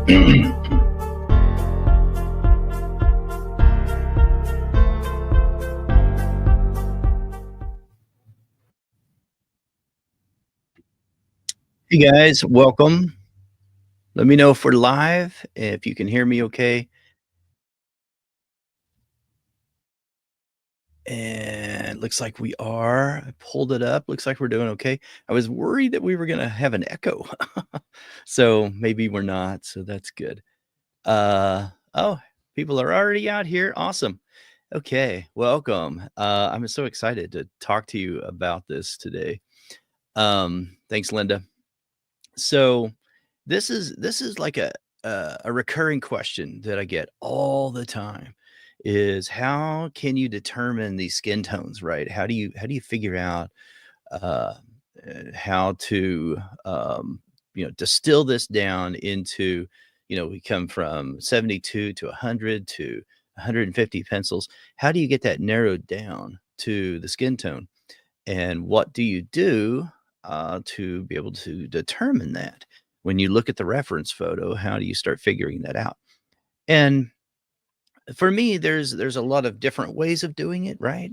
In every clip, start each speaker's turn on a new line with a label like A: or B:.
A: Hey guys, welcome. Let me know if we're live, if you can hear me okay. And looks like we are. I pulled it up. Looks like we're doing okay. I was worried that we were going to have an echo. So maybe we're not. So that's good. Oh, people are already out here. Awesome. Okay, welcome. I'm so excited to talk to you about this today. Thanks, Linda. So this is like a recurring question that I get all the time is how can you determine these skin tones, right? How do you figure out uh, how to distill this down into we come from 72 to 100 to 150 pencils. How do you get that narrowed down to the skin tone? And what do you do to be able to determine that? When you look at the reference photo, how do you start figuring that out? And for me, there's a lot of different ways of doing it, right?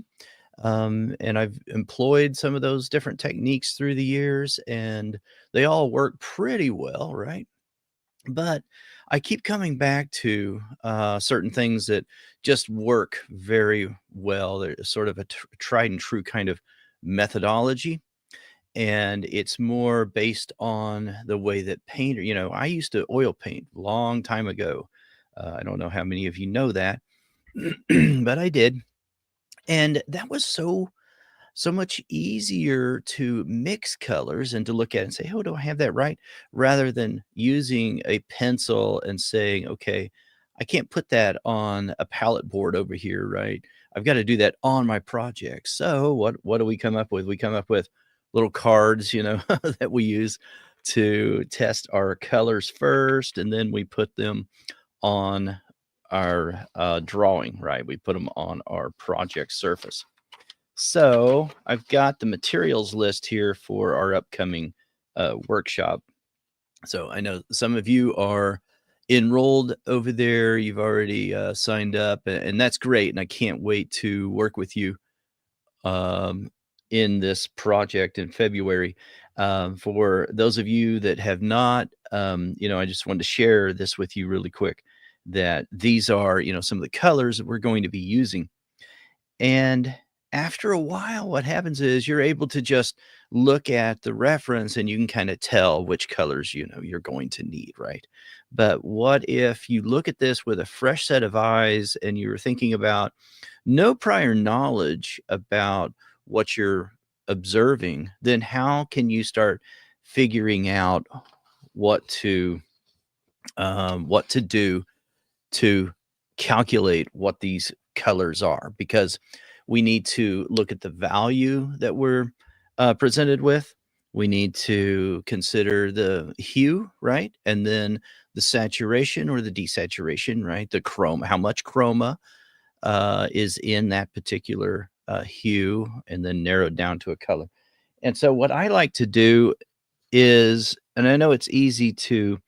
A: And I've employed some of those different techniques through the years, and they all work pretty well, right? But I keep coming back to certain things that just work very well. They're sort of a tried and true kind of methodology, and it's more based on the way that I used to oil paint long time ago. I don't know how many of you know that, but I did. And that was so much easier to mix colors and to look at and say, "Oh, do I have that right?" Rather than using a pencil and saying, "Okay, I can't put that on a palette board over here, right? I've got to do that on my project." So what do we come up with? We come up with little cards, that we use to test our colors first, and then we put them on our drawing, right? We put them on our project surface. So I've got the materials list here for our upcoming workshop. So I know some of you are enrolled over there. You've already signed up, and that's great. And I can't wait to work with you um, in this project in February. For those of you that have not, I just wanted to share this with you really quick that these are, some of the colors that we're going to be using. And after a while, what happens is you're able to just look at the reference and you can kind of tell which colors, you're going to need, right? But what if you look at this with a fresh set of eyes and you're thinking about no prior knowledge about what you're observing, then how can you start figuring out what to do to calculate what these colors are? Because we need to look at the value that we're presented with. We need to consider the hue, right? And then the saturation or the desaturation, right? The chroma, how much chroma is in that particular hue, and then narrowed down to a color. And so, what I like to do is, and I know it's easy to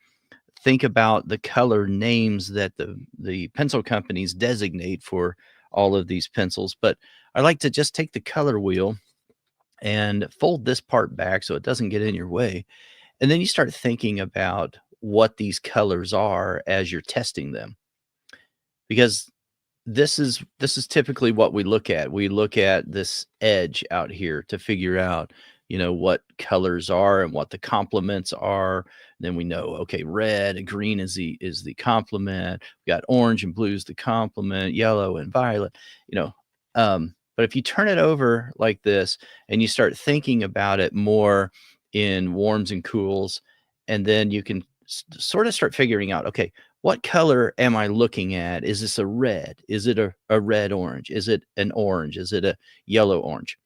A: think about the color names that the pencil companies designate for all of these pencils, but I like to just take the color wheel and fold this part back so it doesn't get in your way. And then you start thinking about what these colors are as you're testing them. Because this is typically what we look at. We look at this edge out here to figure out, what colors are and what the complements are. Then we know, okay, red and green is the complement. We got orange and blue is the complement, yellow and violet, you know. But if you turn it over like this and you start thinking about it more in warms and cools, and then you can sort of start figuring out, okay, what color am I looking at? Is this a red? Is it a red orange? Is it an orange? Is it a yellow orange?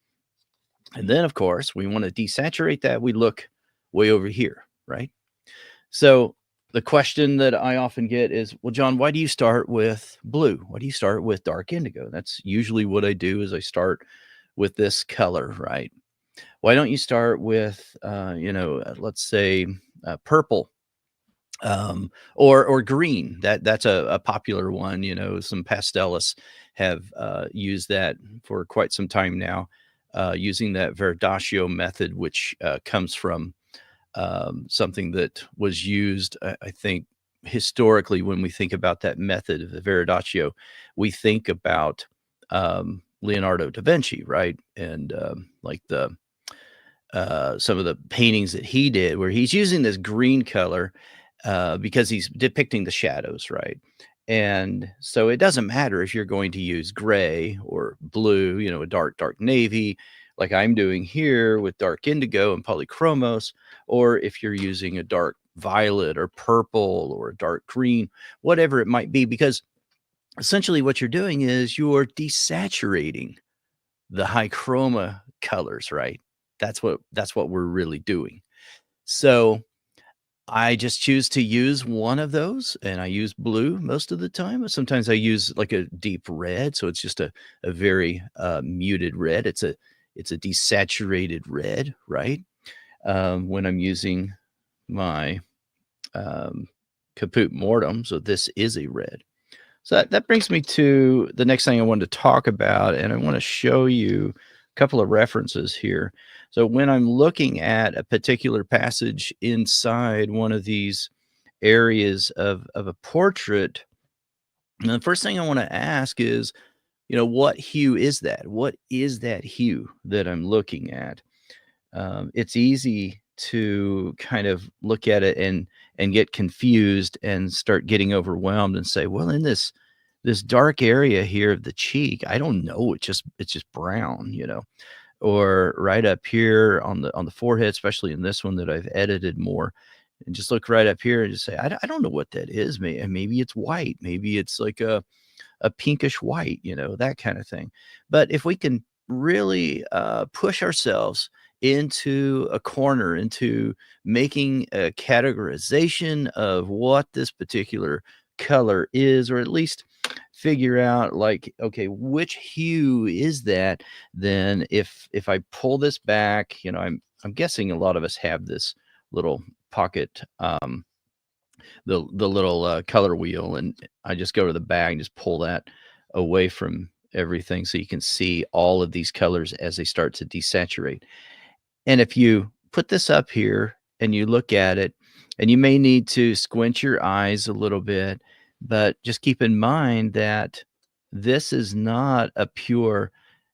A: And then, of course, we want to desaturate that. We look way over here, right? So the question that I often get is, well, John, why do you start with blue? Why do you start with dark indigo? That's usually what I do is I start with this color, right? Why don't you start with, let's say purple Or green. That's a popular one. Some pastelists have used that for quite some time now, using that Verdaccio method, which comes from something that was used, I think, historically. When we think about that method of the Verdaccio, we think about Leonardo da Vinci, right? And like the some of the paintings that he did, where he's using this green color because he's depicting the shadows, right? And so it doesn't matter if you're going to use gray or blue, a dark, dark navy, like I'm doing here with dark indigo and polychromos, or if you're using a dark violet or purple or a dark green, whatever it might be, because essentially what you're doing is you're desaturating the high chroma colors, right? That's what we're really doing. So, I just choose to use one of those, and I use blue most of the time. Sometimes I use like a deep red, so it's just a very muted red. It's a desaturated red, right? When I'm using my um, Caput Mortem, so this is a red. So that brings me to the next thing I wanted to talk about, and I want to show you a couple of references here. So when I'm looking at a particular passage inside one of these areas of a portrait, and the first thing I want to ask is, what hue is that? What is that hue that I'm looking at? It's easy to kind of look at it and get confused and start getting overwhelmed and say, well, in this dark area here of the cheek, I don't know, it's just brown, or right up here on the forehead, especially in this one that I've edited more, and just look right up here and just say, I don't know what that is. Maybe it's white, maybe it's like a pinkish white, that kind of thing. But if we can really push ourselves into a corner, into making a categorization of what this particular color is, or at least figure out, like, okay, which hue is that? Then if I pull this back, I'm guessing a lot of us have this little pocket, the little color wheel, and I just go to the bag and just pull that away from everything so you can see all of these colors as they start to desaturate. And if you put this up here and you look at it, and you may need to squint your eyes a little bit, but just keep in mind that this is not a pure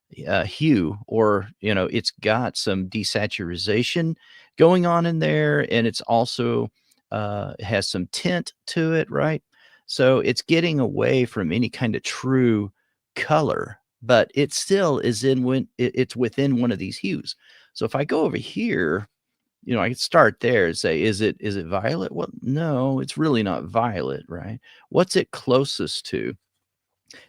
A: hue, or it's got some desaturation going on in there, and it's also has some tint to it, right? So it's getting away from any kind of true color, but it still is it's within one of these hues. So if I go over here, I could start there and say, is it violet? Well, no, it's really not violet, right? What's it closest to?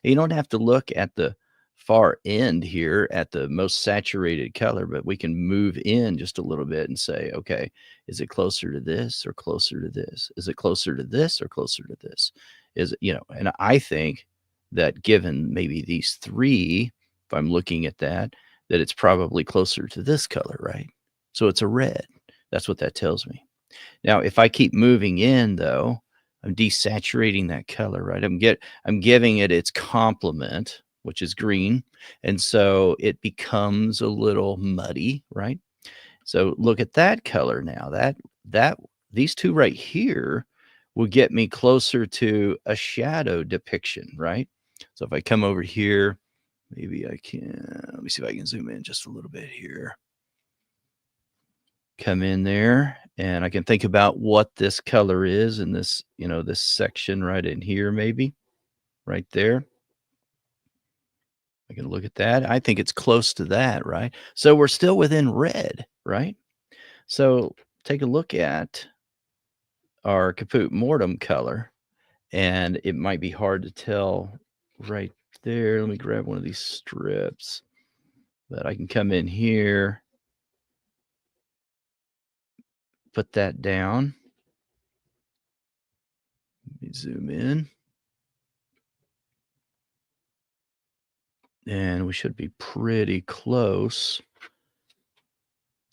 A: You don't have to look at the far end here at the most saturated color, but we can move in just a little bit and say, okay, is it closer to this or closer to this? Is it closer to this or closer to this? And I think that given maybe these three, if I'm looking at that it's probably closer to this color, right? So it's a red. That's what that tells me. Now, if I keep moving in, though, I'm desaturating that color, right? I'm giving it its complement, which is green, and so it becomes a little muddy, right? So look at that color now. That these two right here will get me closer to a shadow depiction, right? So if I come over here, maybe I can, let me see if I can zoom in just a little bit here. Come in there, and I can think about what this color is in this section right in here, maybe right there. I can look at that. I think it's close to that, right? So we're still within red, right? So take a look at our Caput Mortem color, and it might be hard to tell right there. Let me grab one of these strips, but I can come in here, put that down. Let me zoom in. And we should be pretty close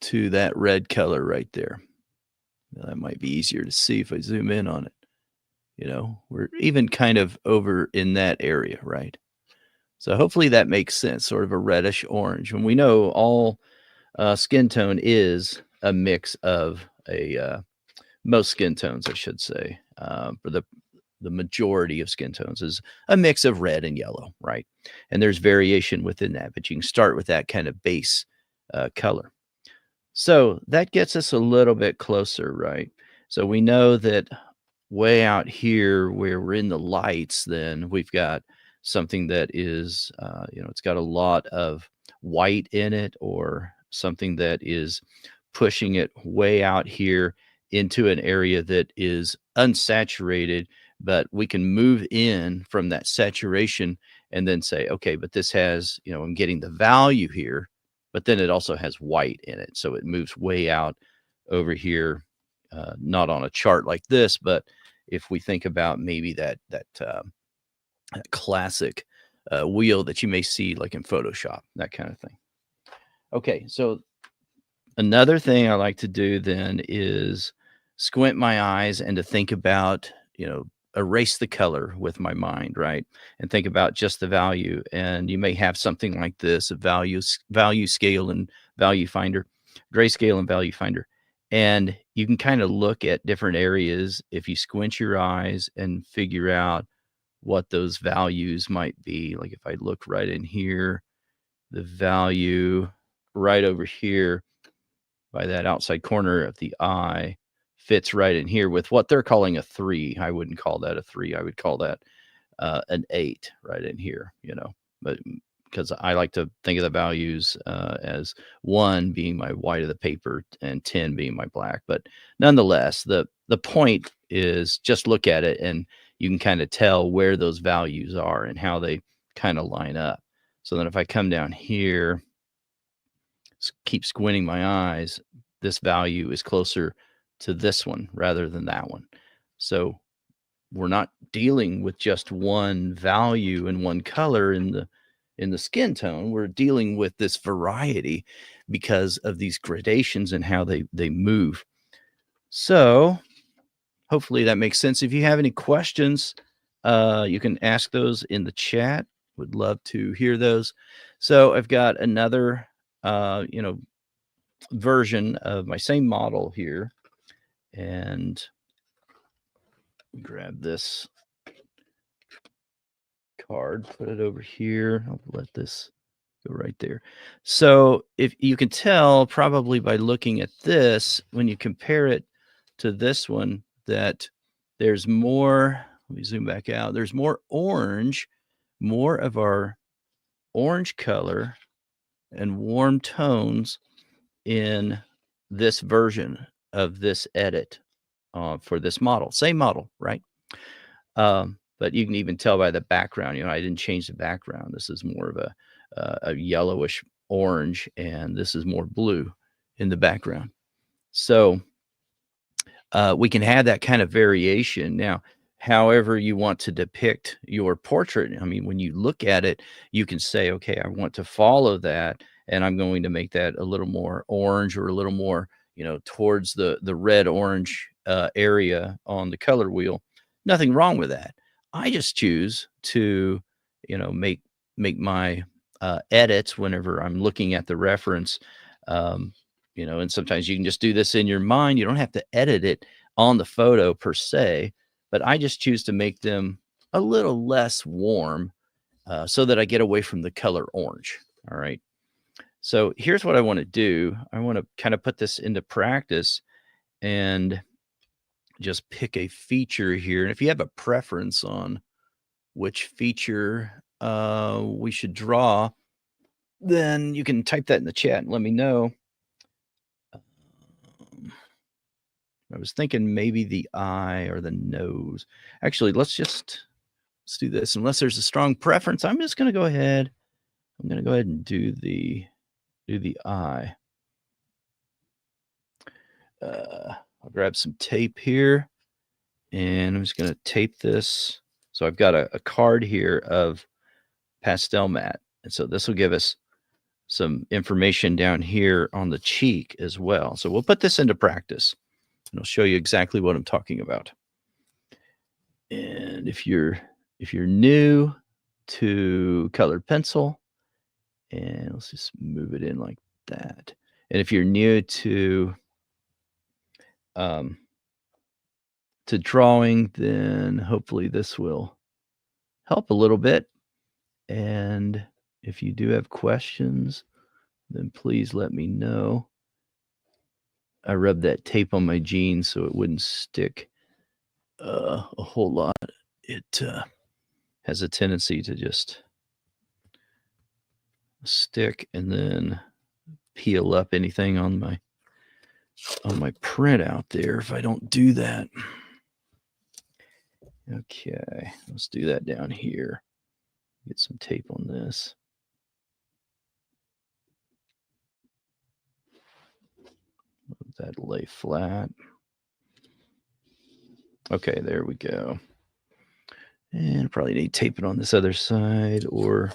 A: to that red color right there. Now, that might be easier to see if I zoom in on it. We're even kind of over in that area, right? So hopefully that makes sense, sort of a reddish orange. And we know all skin tone is a mix of most skin tones, I should say, for the majority of skin tones is a mix of red and yellow, right? And there's variation within that, but you can start with that kind of base color. So that gets us a little bit closer, right? So we know that way out here where we're in the lights, then we've got something that is, it's got a lot of white in it, or something that is pushing it way out here into an area that is unsaturated, but we can move in from that saturation and then say, okay, but this has, I'm getting the value here, but then it also has white in it. So it moves way out over here, not on a chart like this, but if we think about maybe that classic wheel that you may see like in Photoshop, that kind of thing. Okay, so another thing I like to do then is squint my eyes and to think about, erase the color with my mind, right? And think about just the value. And you may have something like this, a value scale and value finder, grayscale and value finder. And you can kind of look at different areas if you squint your eyes and figure out what those values might be. Like if I look right in here, the value right over here by that outside corner of the eye fits right in here with what they're calling a 3. I wouldn't call that a 3. I would call that an 8 right in here, but because I like to think of the values as 1 being my white of the paper and 10 being my black. But nonetheless, the point is just look at it and you can kind of tell where those values are and how they kind of line up. So then if I come down here, keep squinting my eyes, this value is closer to this one rather than that one. So we're not dealing with just one value and one color in the skin tone. We're dealing with this variety because of these gradations and how they move. So hopefully that makes sense. If you have any questions, you can ask those in the chat. Would love to hear those. So I've got another version of my same model here, and grab this card, put it over here. I'll let this go right there. So if you can tell probably by looking at this, when you compare it to this one, that there's more, let me zoom back out, there's more orange, more of our orange color and warm tones in this version of this edit for this model. Same model, right? But you can even tell by the background, I didn't change the background. This is more of a yellowish orange, and this is more blue in the background. So we can have that kind of variation. Now, however you want to depict your portrait, I mean, when you look at it, you can say, okay, I want to follow that, and I'm going to make that a little more orange or a little more, towards the red orange area on the color wheel. Nothing wrong with that. I just choose to, make my edits whenever I'm looking at the reference. And sometimes you can just do this in your mind. You don't have to edit it on the photo per se, but I just choose to make them a little less warm so that I get away from the color orange. All right. So here's what I want to do. I want to kind of put this into practice and just pick a feature here. And if you have a preference on which feature we should draw, then you can type that in the chat and let me know. I was thinking maybe the eye or the nose. Actually, let's do this. Unless there's a strong preference, I'm just going to go ahead. I'm going to go ahead and do the eye. I'll grab some tape here, and I'm just going to tape this. So I've got a card here of pastel matte, and so this will give us some information down here on the cheek as well. So we'll put this into practice. and I'll show you exactly what I'm talking about. And if you're new to colored pencil, and let's just move it in like that. And if you're new um, to drawing, then hopefully this will help a little bit. And if you do have questions, then please let me know. I rubbed that tape on my jeans so it wouldn't stick a whole lot. It has a tendency to just stick and then peel up anything on my printout there if I don't do that. Okay, let's do that down here. Get some tape on this. Let that lay flat. Okay, there we go. And probably need to tape it on this other side, or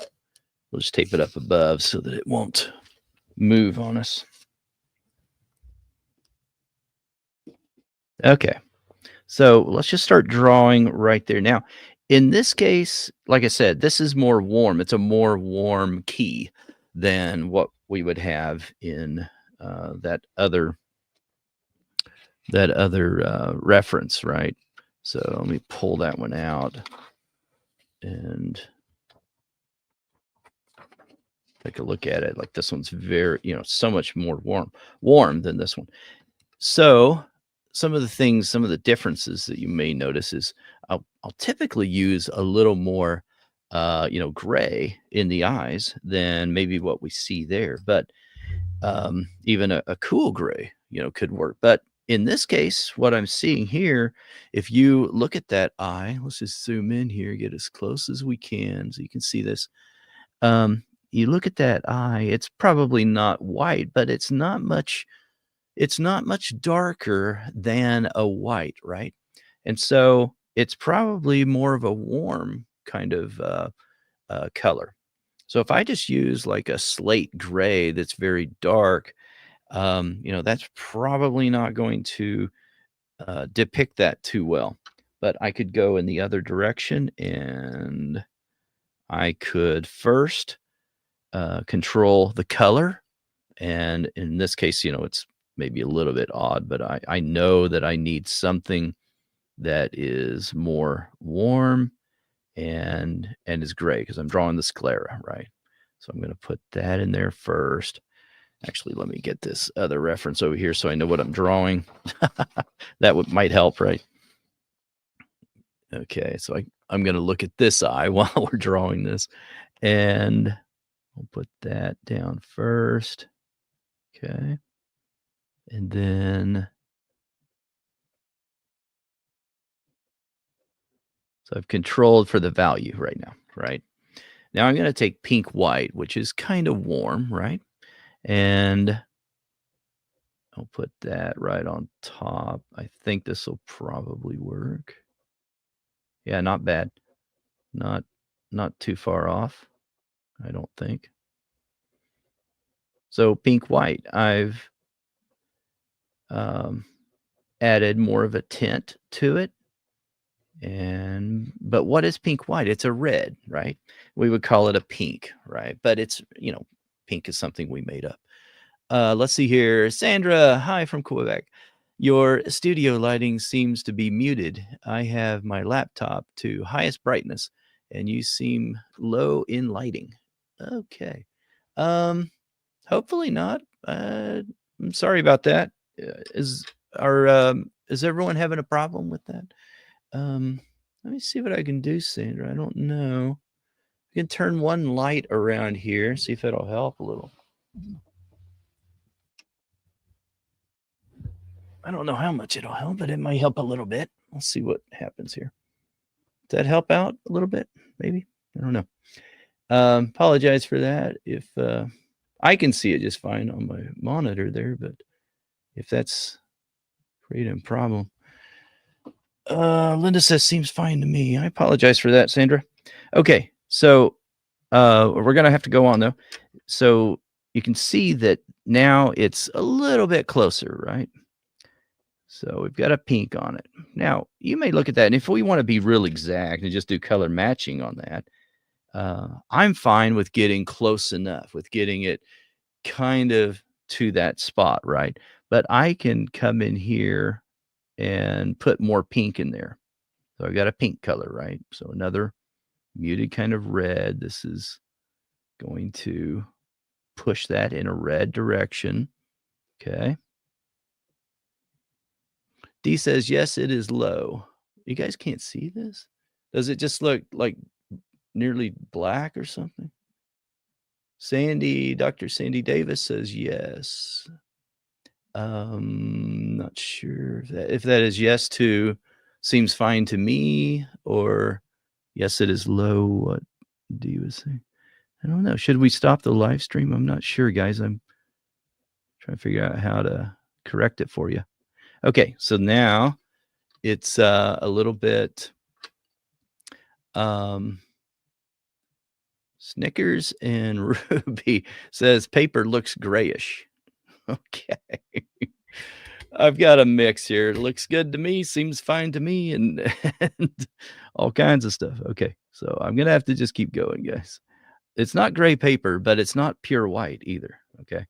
A: we'll just tape it up above so that it won't move on us. Okay, so let's just start drawing right there. Now, in this case, like I said, this is more warm. It's a more warm key than what we would have in that other reference, right? So let me pull that one out and take a look at it. Like this one's very, so much more warm than this one. So some of the differences that you may notice is I'll typically use a little more, gray in the eyes than maybe what we see there. But even a cool gray, could work. But in this case, what I'm seeing here, if you look at that eye, let's just zoom in here, get as close as we can so you can see this. You look at that eye, it's probably not white, but it's not much darker than a white, right? And so it's probably more of a warm kind of color. So if I just use like a slate gray that's very dark, that's probably not going to depict that too well. But I could go in the other direction, and I could first control the color. And in this case, it's maybe a little bit odd, but I know that I need something that is more warm and is gray because I'm drawing the sclera, right? So I'm going to put that in there first. Actually, let me get this other reference over here so I know what I'm drawing. That might help, right? Okay, so I'm going to look at this eye while we're drawing this, and I'll put that down first. Okay. And then, so I've controlled for the value right now, right? Now I'm going to take pink white, which is kind of warm, right? And I'll put that right on top. I think this will probably work. Yeah, not bad. Not not too far off, I don't think. So pink white, I've um, added more of a tint to it. But what is pink white? It's a red, right? We would call it a pink, right? But it's, pink is something we made up. Let's see here. Sandra, hi from Quebec. Your studio lighting seems to be muted. I have my laptop to highest brightness, and you seem low in lighting. Okay. Um, Hopefully not. I'm sorry about that. Is everyone having a problem with that? Let me see what I can do, Sandra. I don't know. I can turn one light around here, see if it'll help a little. I don't know how much it'll help, but it might help a little bit. We'll see what happens here. Does that help out a little bit? Maybe. I don't know. Apologize for that. If I can see it just fine on my monitor there, but if that's creating a problem. Linda says seems fine to me. I apologize for that, Sandra. Okay, so we're gonna have to go on though. So you can see that now it's a little bit closer, right? So we've got a pink on it. Now, you may look at that, and if we want to be real exact and just do color matching on that, I'm fine with getting close enough, with getting it kind of to that spot, right? But I can come in here and put more pink in there. So I've got a pink color, right? So another muted kind of red. This is going to push that in a red direction. Okay. D says, yes, it is low. You guys can't see this? Does it just look like nearly black or something? Sandy, Dr. Sandy Davis says yes. Not sure if that is yes to seems fine to me, or yes, it is low. What D was saying. I don't know. Should we stop the live stream? I'm not sure, guys. I'm trying to figure out how to correct it for you. Okay, so now it's a little bit Snickers and Ruby says paper looks grayish. Okay. I've got a mix here. It looks good to me, seems fine to me, and, and all kinds of stuff. Okay, so I'm gonna have to just keep going, guys. It's not gray paper, but it's not pure white either. Okay,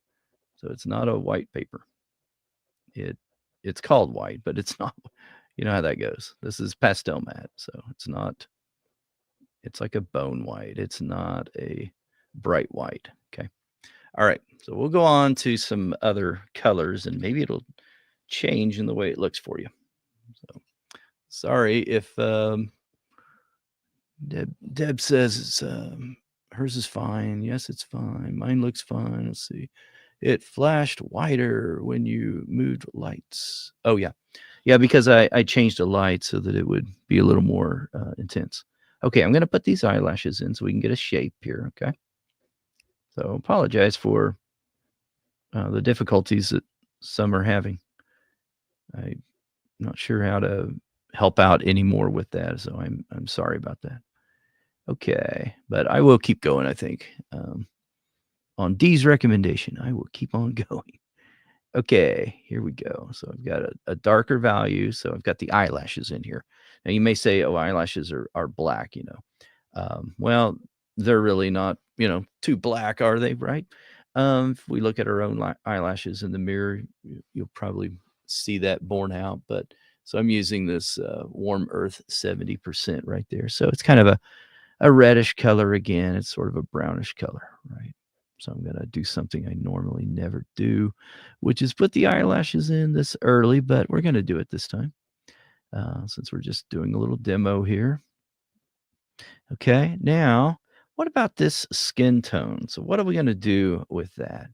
A: so it's not a white paper. It's called white, but it's not. You know how that goes. This is pastel matte, so it's not. It's like a bone white. It's not a bright white. Okay. All right. So we'll go on to some other colors, and maybe it'll change in the way it looks for you. So sorry if Deb says it's hers is fine. Yes, it's fine. Mine looks fine. Let's see. It flashed whiter when you moved lights. Oh yeah. Yeah, because I changed the light so that it would be a little more intense. Okay, I'm going to put these eyelashes in so we can get a shape here, okay? So apologize for the difficulties that some are having. I'm not sure how to help out anymore with that, so I'm sorry about that. Okay, but I will keep going, I think. On D's recommendation, I will keep on going. Okay, here we go. So I've got a darker value. So I've got the eyelashes in here. Now you may say, oh, eyelashes are black, you know. Well, they're really not, too black, are they? Right? If we look at our own eyelashes in the mirror, you'll probably see that borne out. But so I'm using this warm earth 70% right there. So it's kind of a reddish color again. It's sort of a brownish color, right? So I'm going to do something I normally never do, which is put the eyelashes in this early, but we're going to do it this time since we're just doing a little demo here. Okay, now what about this skin tone? So what are we going to do with that?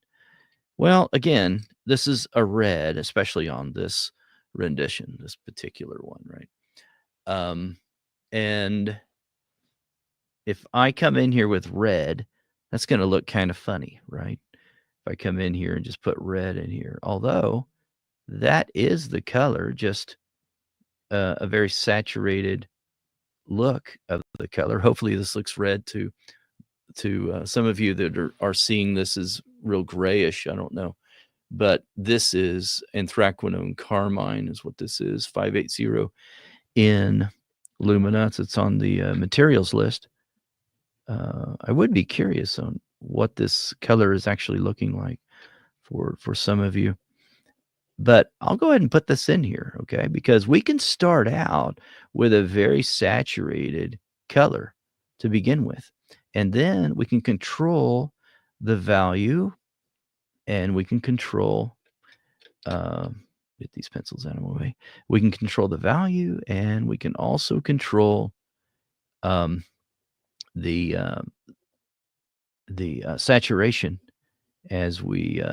A: Well, again, this is a red, especially on this rendition, this particular one, right? And if I come in here with red, that's going to look kind of funny, right? If I come in here and just put red in here, although that is the color, just a very saturated look of the color. Hopefully this looks red to some of you that are seeing this as real grayish. I don't know, but this is anthraquinone carmine is what this is, 580 in luminance. It's on the materials list. I would be curious on what this color is actually looking like for some of you. But I'll go ahead and put this in here, okay? Because we can start out with a very saturated color to begin with. And then we can control the value and we can control, get these pencils out of my way. We can control the value and we can also control the saturation as we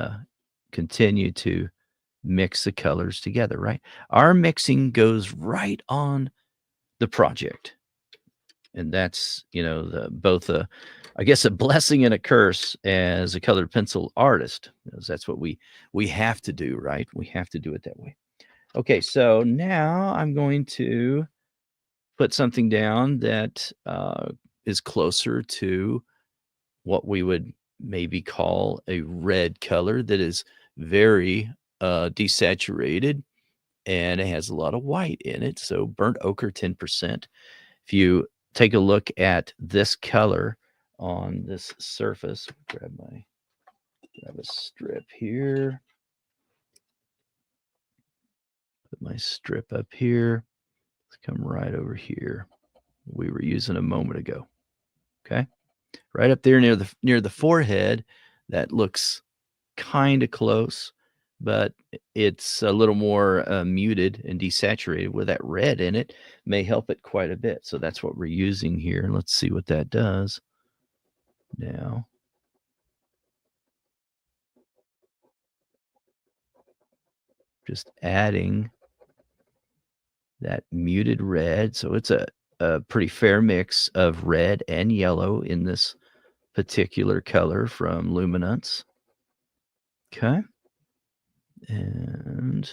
A: continue to mix the colors together, right? Our mixing goes right on the project. And that's, both I guess a blessing and a curse as a colored pencil artist, because that's what we have to do, right? We have to do it that way. Okay, so now I'm going to put something down that is closer to what we would maybe call a red color that is very desaturated. and it has a lot of white in it. So burnt ochre, 10%. If you take a look at this color on this surface, grab a strip here, put my strip up here. Let's come right over here. We were using a moment ago. Okay. Right up there near the forehead, that looks kind of close, but it's a little more muted and desaturated with that red in it. May help it quite a bit. So that's what we're using here. Let's see what that does now. Just adding that muted red. So it's a pretty fair mix of red and yellow in this particular color from Luminance. Okay. And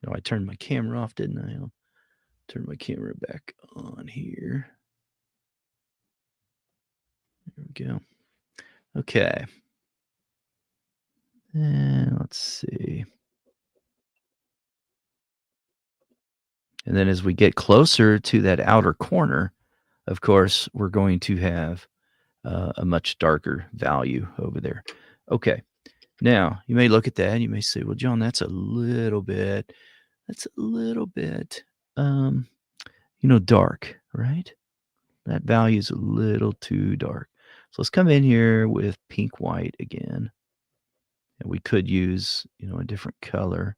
A: I turned my camera off, didn't I? I'll turn my camera back on here. There we go. Okay. And let's see. And then as we get closer to that outer corner, of course, we're going to have a much darker value over there. Okay. Now, you may look at that and you may say, well, John, that's a little bit, um, dark, right? That value is a little too dark. So let's come in here with pink white again. And we could use, a different color,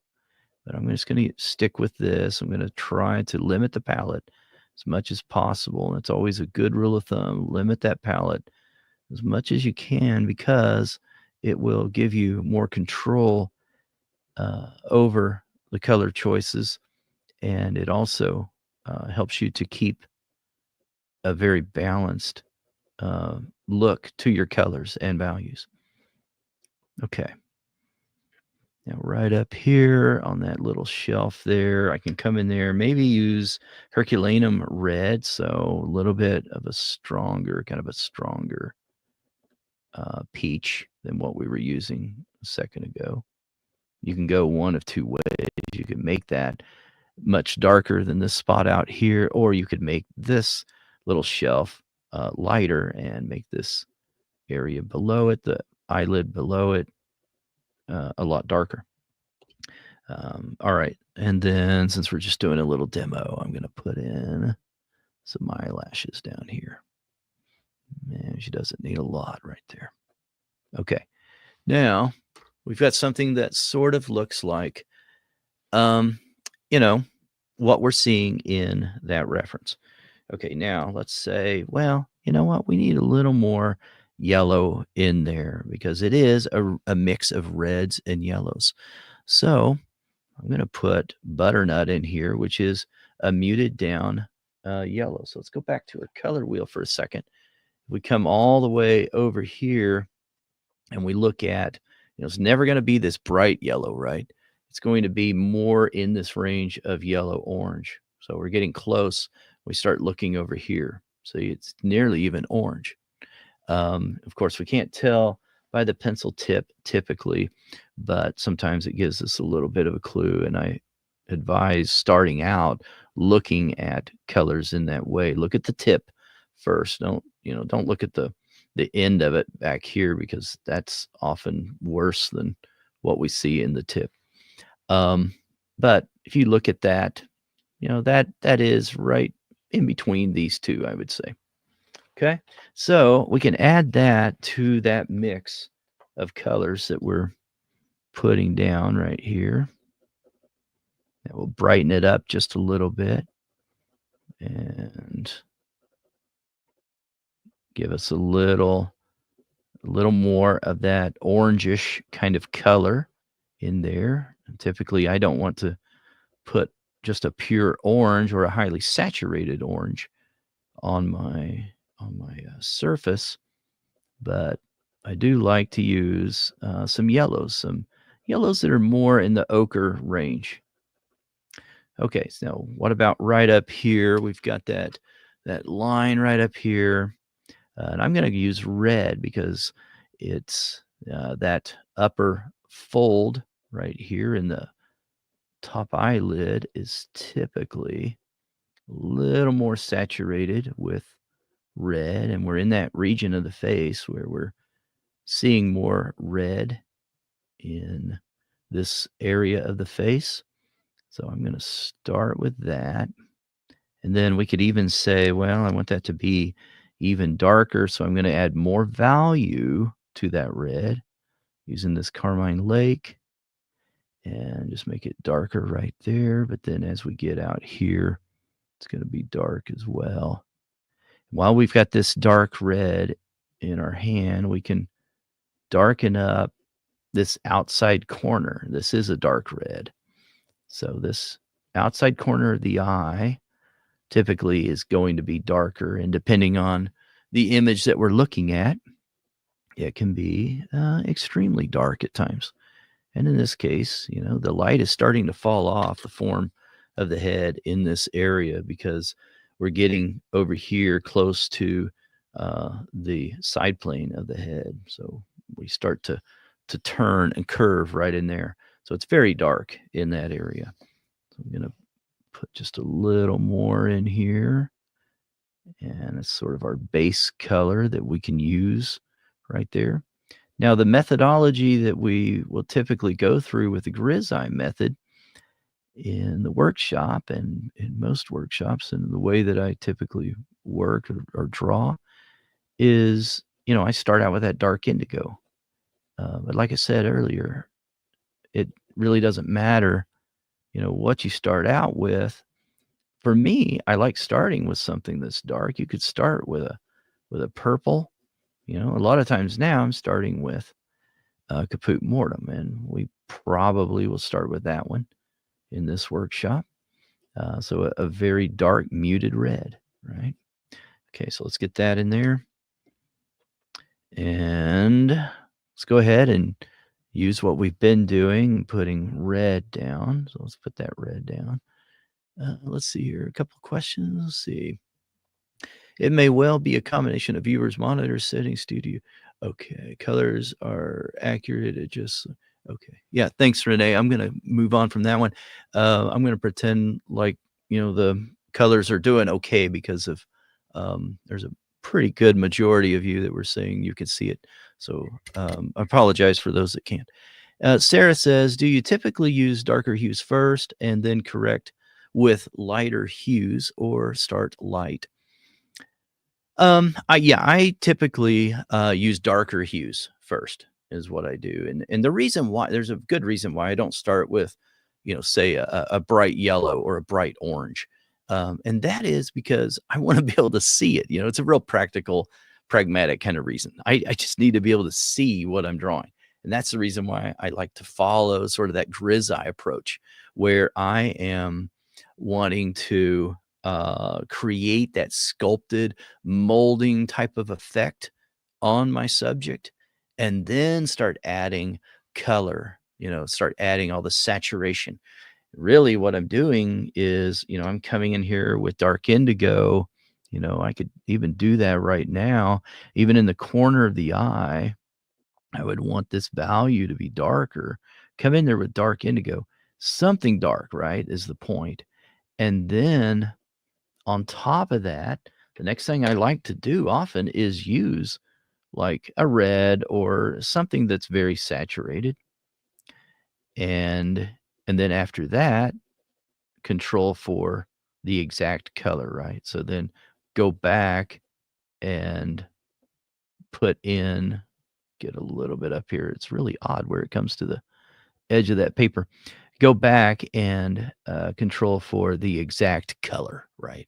A: but I'm just going to stick with this. I'm going to try to limit the palette as much as possible. And it's always a good rule of thumb. Limit that palette as much as you can because it will give you more control over the color choices. And it also helps you to keep a very balanced look to your colors and values. Okay. Now, right up here on that little shelf there, I can come in there, maybe use Herculaneum red. So a little bit of a stronger, peach than what we were using a second ago. You can go one of two ways. You can make that much darker than this spot out here, or you could make this little shelf lighter and make this area below it, the eyelid below it, a lot darker. All right. And then since we're just doing a little demo, I'm going to put in some eyelashes down here. Man, she doesn't need a lot right there. Okay. Now we've got something that sort of looks like, what we're seeing in that reference. Okay. Now let's say, well, you know what? We need a little more yellow in there because it is a mix of reds and yellows. So I'm going to put butternut in here, which is a muted down yellow. So let's go back to our color wheel for a second. We come all the way over here and we look at, it's never going to be this bright yellow, right? It's going to be more in this range of yellow orange. So we're getting close. We start looking over here. So it's nearly even orange. Of course, we can't tell by the pencil tip typically, but sometimes it gives us a little bit of a clue. And I advise starting out looking at colors in that way. Look at the tip first. Don't look at the end of it back here because that's often worse than what we see in the tip. But if you look at that, that is right in between these two, I would say. Okay, so we can add that to that mix of colors that we're putting down right here. That will brighten it up just a little bit and give us a little more of that orangish kind of color in there. And typically, I don't want to put just a pure orange or a highly saturated orange on my surface, but I do like to use some yellows that are more in the ochre range. Okay, so what about right up here? We've got that line right up here, and I'm going to use red because It's that upper fold right here in the top eyelid is typically a little more saturated with red, and we're in that region of the face where we're seeing more red in this area of the face. So I'm going to start with that. And then we could even say, well, I want that to be even darker. So I'm going to add more value to that red using this Carmine Lake and just make it darker right there. But then as we get out here, it's going to be dark as well. While we've got this dark red in our hand, we can darken up this outside corner. This is a dark red. So this outside corner of the eye typically is going to be darker. And depending on the image that we're looking at, it can be extremely dark at times. And in this case, the light is starting to fall off the form of the head in this area because we're getting over here close to the side plane of the head. So we start to turn and curve right in there. So it's very dark in that area. So I'm going to put just a little more in here. And it's sort of our base color that we can use right there. Now, the methodology that we will typically go through with the Grizzeye method in the workshop and in most workshops, and the way that I typically work or draw is, I start out with that dark indigo. But like I said earlier, it really doesn't matter, what you start out with. For me, I like starting with something that's dark. You could start with a purple. A lot of times now I'm starting with Caput Mortem, and we probably will start with that one in this workshop. So a very dark muted red, right? Okay, so let's get that in there. And let's go ahead and use what we've been doing, putting red down. So let's put that red down. Let's see here. A couple of questions. Let's see. It may well be a combination of viewers, monitors, settings, studio. Okay, colors are accurate. It just okay. Yeah, thanks, Renee. I'm gonna move on from that one. I'm gonna pretend like the colors are doing okay because of there's a pretty good majority of you that were saying you could see it. So I apologize for those that can't. Sarah says, do you typically use darker hues first and then correct with lighter hues, or start light? I typically use darker hues first is what I do. And the reason why, there's a good reason why I don't start with, say a bright yellow or a bright orange. And that is because I want to be able to see it. It's a real practical, pragmatic kind of reason. I just need to be able to see what I'm drawing. And that's the reason why I like to follow sort of that Grizzeye approach, where I am wanting to create that sculpted molding type of effect on my subject, and then start adding color, start adding all the saturation. Really what I'm doing is, I'm coming in here with dark indigo. I could even do that right now. Even in the corner of the eye, I would want this value to be darker. Come in there with dark indigo, something dark, right, is the point. And then on top of that, the next thing I like to do often is use like a red or something that's very saturated. And then after that, control for the exact color, right? So then go back and put in, get a little bit up here. It's really odd where it comes to the edge of that paper. Go back and control for the exact color, right?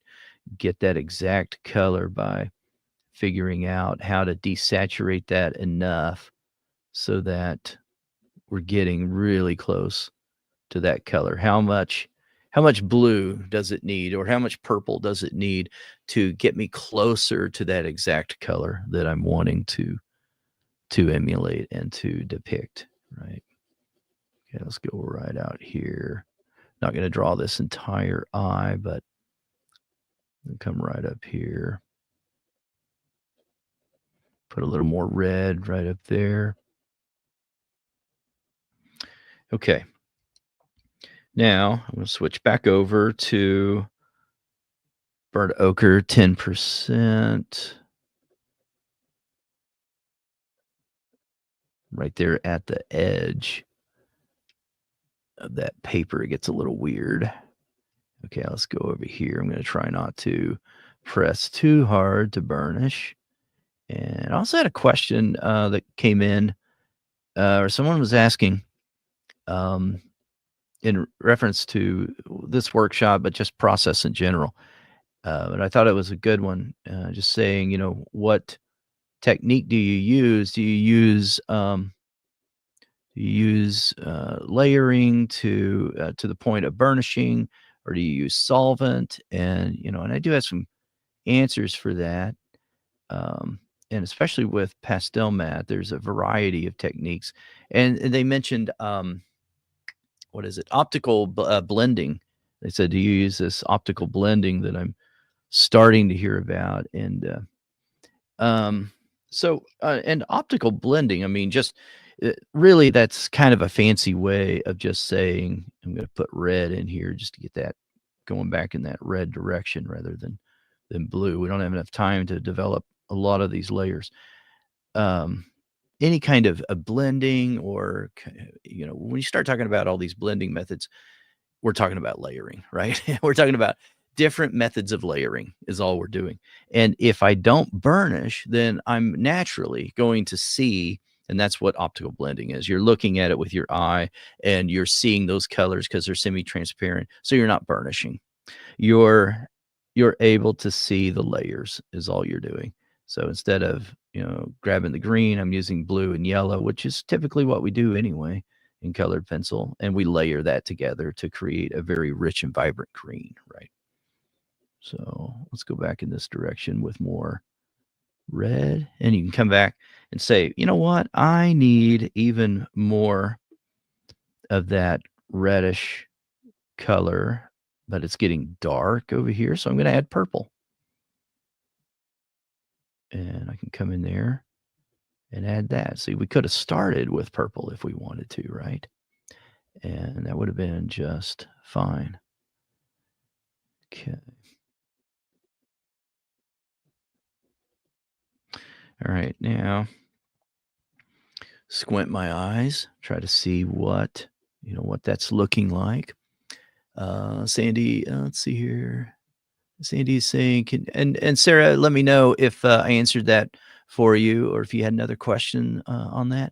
A: Get that exact color by figuring out how to desaturate that enough so that we're getting really close to that color. How much blue does it need, or how much purple does it need to get me closer to that exact color that I'm wanting to emulate and to depict, right? Okay, let's go right out here. Not going to draw this entire eye, but come right up here. Put a little more red right up there. Okay. Now I'm going to switch back over to burnt ochre 10% right there at the edge of that paper. It gets a little weird. Okay, let's go over here. I'm going to try not to press too hard to burnish. And I also had a question that came in, or someone was asking um, in reference to this workshop, but just process in general. And I thought it was a good one, just saying, what technique do you use? Do you use layering to the point of burnishing, or do you use solvent? And I do have some answers for that. Um, and especially with pastel mat, there's a variety of techniques. And they mentioned what is it? Optical blending. They said, do you use this optical blending that I'm starting to hear about? Um, and optical blending, I mean, just really, that's kind of a fancy way of just saying, I'm going to put red in here just to get that going back in that red direction rather than blue. We don't have enough time to develop a lot of these layers. Um, any kind of a blending or, when you start talking about all these blending methods, we're talking about layering, right? We're talking about different methods of layering is all we're doing. And if I don't burnish, then I'm naturally going to see, and that's what optical blending is. You're looking at it with your eye and you're seeing those colors because they're semi-transparent. So you're not burnishing. You're able to see the layers is all you're doing. So instead of, grabbing the green, I'm using blue and yellow, which is typically what we do anyway in colored pencil, and we layer that together to create a very rich and vibrant green, right? So let's go back in this direction with more red, and you can come back and say, you know what? I need even more of that reddish color, but it's getting dark over here, so I'm going to add purple. And I can come in there and add that. See, we could have started with purple if we wanted to, right? And that would have been just fine. Okay. All right. Now, squint my eyes, try to see what that's looking like. Sandy, let's see here. Sandy's saying, and Sarah, let me know if I answered that for you or if you had another question on that.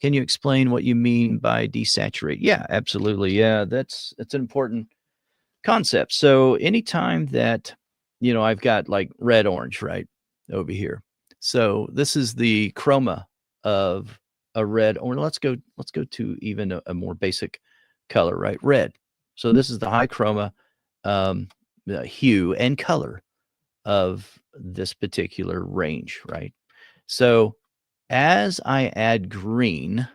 A: Can you explain what you mean by desaturate? Yeah, absolutely. Yeah, that's an important concept. So anytime that, I've got like red orange right over here. So this is the chroma of a red, or let's go to even a more basic color, right? Red. So this is the high chroma hue and color of this particular range, right? So as I add green,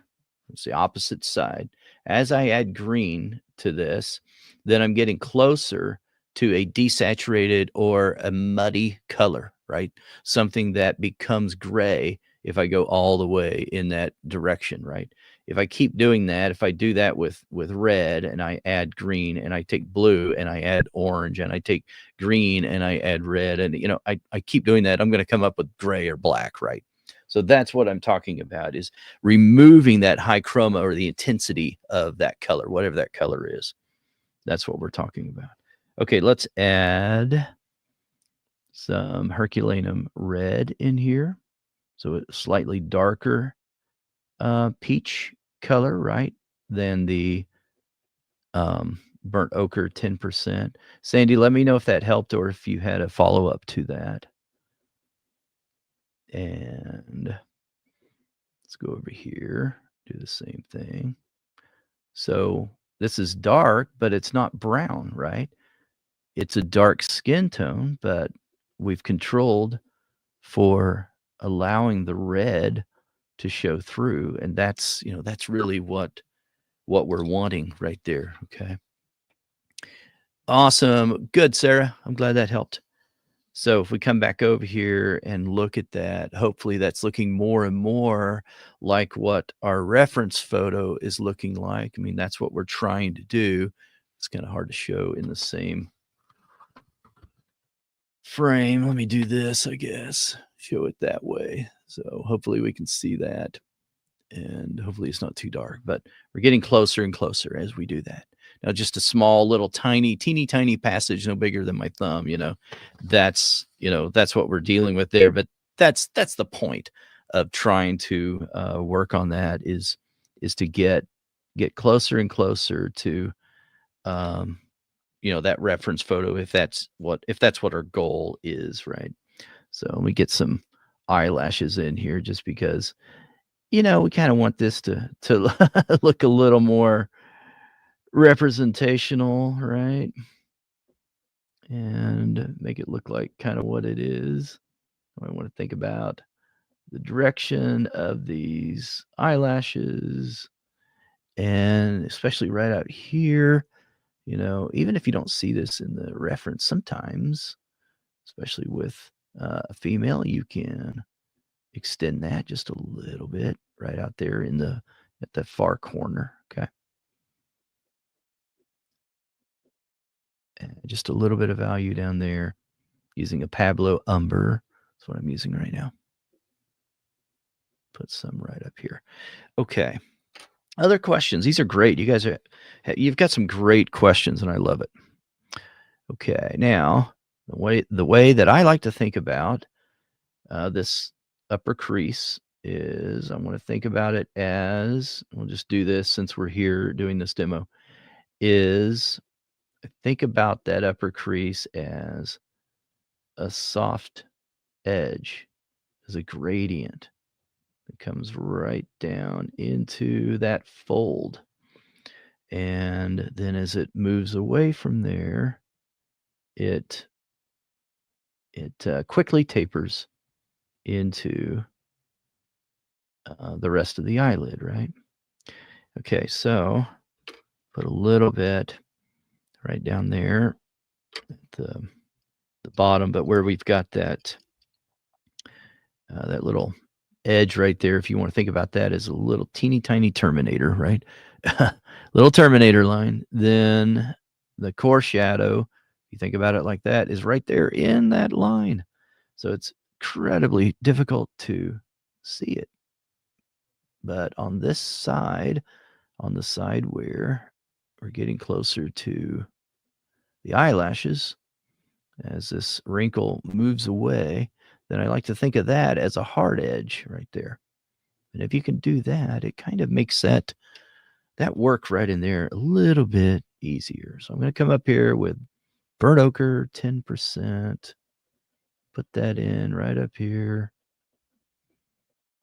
A: it's the opposite side. As I add green to this, then I'm getting closer to a desaturated or a muddy color, right? Something that becomes gray if I go all the way in that direction, right? If I keep doing that, if I do that with red and I add green and I take blue and I add orange and I take green and I add red and I keep doing that, I'm going to come up with gray or black, right? So that's what I'm talking about is removing that high chroma or the intensity of that color, whatever that color is. That's what we're talking about. Okay, let's add some Herculaneum red in here. So it's slightly darker peach color, right, than the burnt ochre 10%. Sandy, let me know if that helped or if you had a follow-up to that. And let's go over here, do the same thing. So this is dark, but it's not brown, right? It's a dark skin tone, but we've controlled for allowing the red to show through. And that's really what we're wanting right there. Okay. Awesome. Good, Sarah. I'm glad that helped. So if we come back over here and look at that, hopefully that's looking more and more like what our reference photo is looking like. I mean, that's what we're trying to do. It's kind of hard to show in the same frame. Let me do this, I guess. Show it that way. So hopefully we can see that. And hopefully it's not too dark, but we're getting closer and closer as we do that. Now, just a small little tiny, teeny tiny passage, no bigger than my thumb, that's what we're dealing with there. But that's the point of trying to work on that is to get closer and closer to um, that reference photo if that's what our goal is, right? So we get some eyelashes in here just because we kind of want this to look a little more representational, right? And make it look like kind of what it is. I want to think about the direction of these eyelashes, and especially right out here, even if you don't see this in the reference, sometimes, especially with a female, you can extend that just a little bit right out there at the far corner. Okay. Just a little bit of value down there using a Pablo umber. That's what I'm using right now. Put some right up here. Okay. Other questions. These are great. You've got some great questions and I love it. Okay. Now, the way that I like to think about this upper crease is I want to think about it as, we'll just do this since we're here doing this demo, is think about that upper crease as a soft edge, as a gradient that comes right down into that fold. And then as it moves away from there, it quickly tapers into the rest of the eyelid, right? Okay, so put a little bit right down there at the bottom, but where we've got that little edge right there, if you want to think about that as a little teeny tiny terminator, right? Little terminator line. Then the core shadow, you think about it like that, is right there in that line. So it's incredibly difficult to see it. But on this side, on the side where we're getting closer to the eyelashes, as this wrinkle moves away, then I like to think of that as a hard edge right there. And if you can do that, it kind of makes that work right in there a little bit easier. So I'm going to come up here with burnt ochre, 10%. Put that in right up here.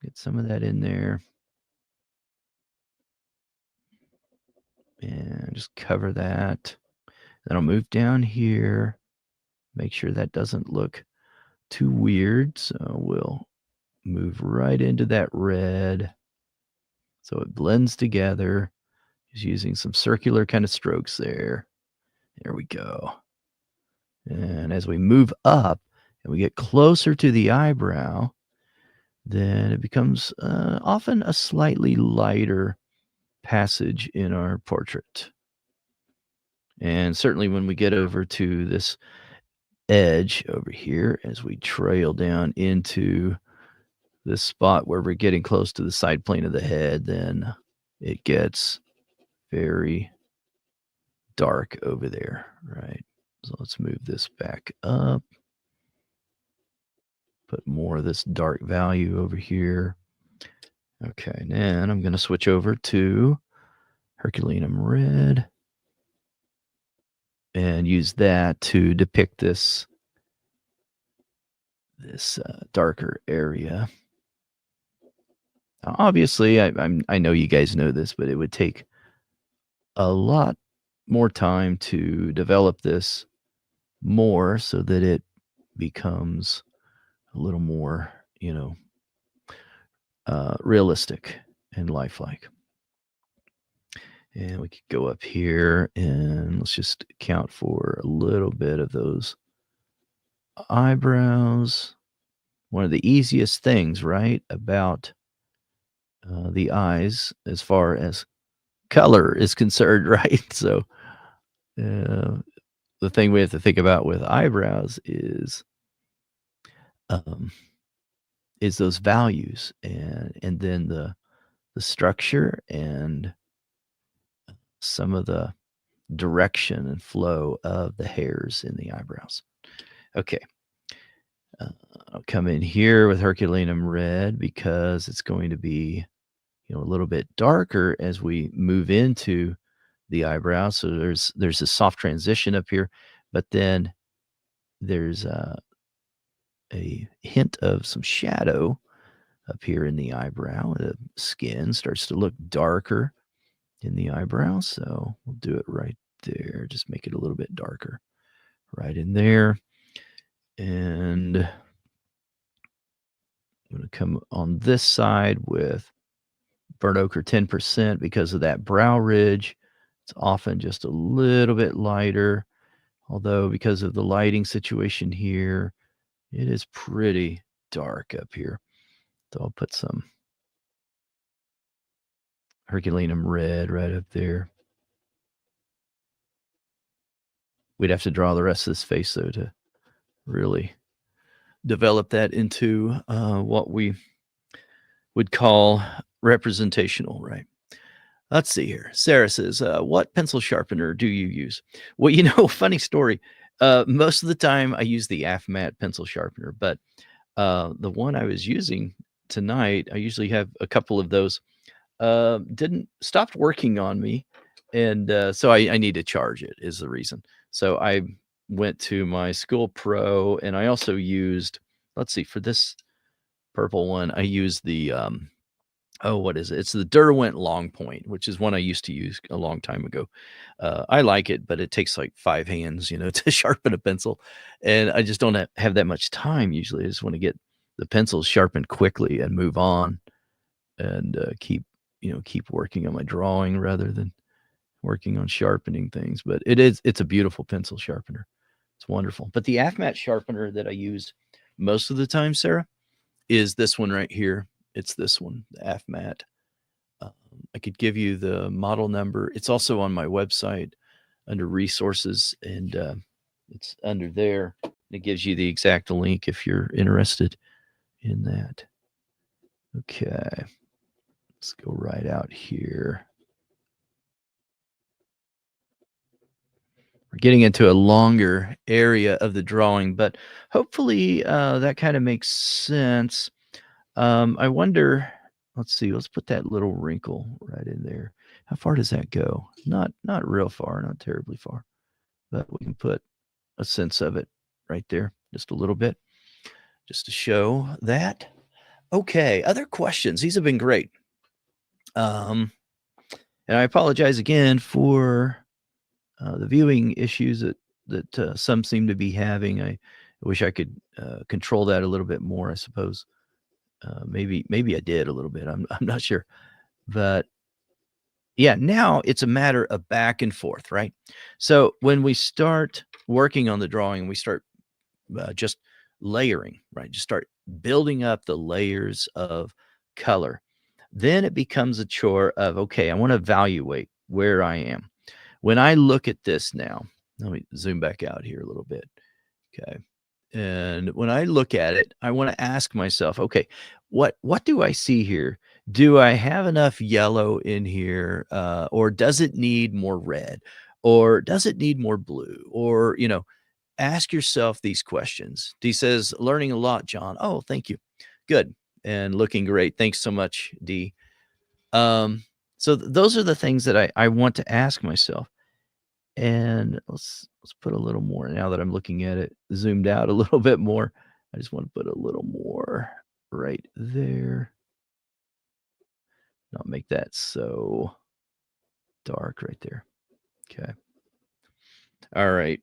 A: Get some of that in there. And just cover that. Then I'll move down here. Make sure that doesn't look too weird. So we'll move right into that red. So it blends together. Just using some circular kind of strokes there. There we go. And as we move up and we get closer to the eyebrow, then it becomes often a slightly lighter passage in our portrait. And certainly when we get over to this edge over here, as we trail down into this spot where we're getting close to the side plane of the head, then it gets very dark over there, right? So let's move this back up. Put more of this dark value over here. Okay, and then I'm going to switch over to Herculaneum Red and use that to depict this darker area. Now, obviously, I know you guys know this, but it would take a lot more time to develop this more so that it becomes a little more, realistic and lifelike. And we could go up here and let's just account for a little bit of those eyebrows, one of the easiest things, right, about the eyes as far as color is concerned, right? So, uh, the thing we have to think about with eyebrows um, is those values and then the structure and some of the direction and flow of the hairs in the eyebrows. Okay, uh, I'll come in here with Herculaneum red because it's going to be, a little bit darker as we move into the eyebrow. So there's a soft transition up here, but then there's a hint of some shadow up here in the eyebrow. The skin starts to look darker in the eyebrow, so we'll do it right there. Just make it a little bit darker right in there. And I'm going to come on this side with burnt ochre 10% because of that brow ridge. It's often just a little bit lighter, although because of the lighting situation here, it is pretty dark up here. So I'll put some Herculaneum red right up there. We'd have to draw the rest of this face, though, to really develop that into what we would call representational, right? Let's see here. Sarah says, "What pencil sharpener do you use?" Well, funny story. Most of the time, I use the AFMAT pencil sharpener, but the one I was using tonight, I usually have a couple of those. Didn't stopped working on me, and so I need to charge it. Is the reason. So I went to my School Pro, and I also used. Let's see, for this purple one, I used the oh, what is it? It's the Derwent Long Point, which is one I used to use a long time ago. I like it, but it takes like 5 hands, to sharpen a pencil, and I just don't have that much time usually. I just wanna get the pencils sharpened quickly and move on and, keep working on my drawing rather than working on sharpening things, but it's a beautiful pencil sharpener. It's wonderful. But the AFMAT sharpener that I use most of the time, Sarah, is this one right here. It's this one, the AFMAT. Um, I could give you the model number. It's also on my website under resources, and it's under there. It gives you the exact link if you're interested in that. Okay, let's go right out here. We're getting into a longer area of the drawing, but hopefully that kind of makes sense. I wonder. Let's see. Let's put that little wrinkle right in there. How far does that go? Not real far, not terribly far, but we can put a sense of it right there, just a little bit, just to show that. Okay. Other questions? These have been great. Um, and I apologize again for the viewing issues that some seem to be having. I wish I could control that a little bit more. I suppose maybe I did a little bit. I'm not sure, but yeah, now it's a matter of back and forth, right? So when we start working on the drawing, we start just layering, right? Just start building up the layers of color. Then it becomes a chore of, okay, I want to evaluate where I am. When I look at this now, let me zoom back out here a little bit. Okay. And when I look at it, I want to ask myself, okay, what do I see here? Do I have enough yellow in here, or does it need more red, or does it need more blue? Or ask yourself these questions. D says, "Learning a lot, John." Oh, thank you. Good and looking great. Thanks so much, D. So those are the things that I want to ask myself. And let's put a little more now that I'm looking at it zoomed out a little bit more. I just want to put a little more right there. Not make that so dark right there. Okay. All right.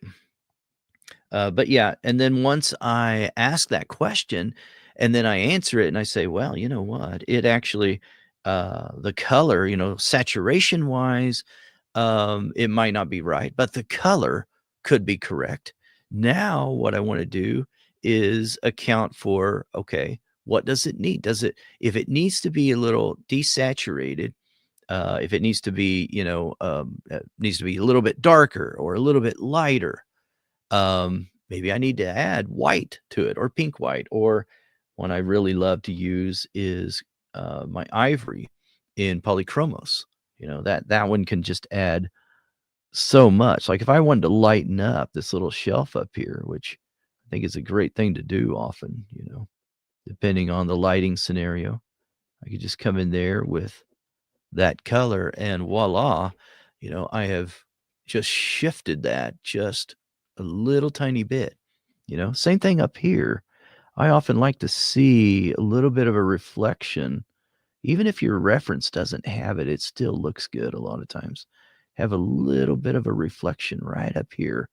A: But yeah, and then once I ask that question and then I answer it and I say, well, you know what? It actually, the color, saturation wise, it might not be right, but the color could be correct. Now, what I want to do is account for, okay, what does it need? Does it if it needs to be a little desaturated, if it needs to be, needs to be a little bit darker or a little bit lighter, maybe I need to add white to it or pink white. Or one I really love to use is my ivory in polychromos. That one can just add so much. Like if I wanted to lighten up this little shelf up here, which I think is a great thing to do often, depending on the lighting scenario, I could just come in there with that color and voila, I have just shifted that just a little tiny bit. Same thing up here. I often like to see a little bit of a reflection. Even if your reference doesn't have it, it still looks good a lot of times. Have a little bit of a reflection right up here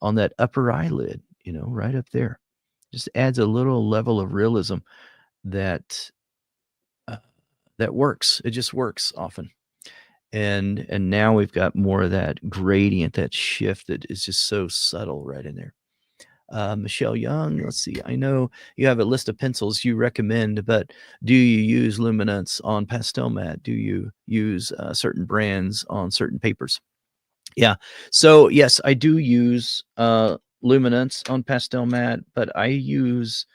A: on that upper eyelid, right up there. Just adds a little level of realism that uh, that works. It just works often. And now we've got more of that gradient, that shift that is just so subtle right in there. Michelle Young, let's see. I know you have a list of pencils you recommend, but do you use luminance on pastel mat? Do you use certain brands on certain papers? Yeah. So yes, I do use luminance on pastel mat, but I use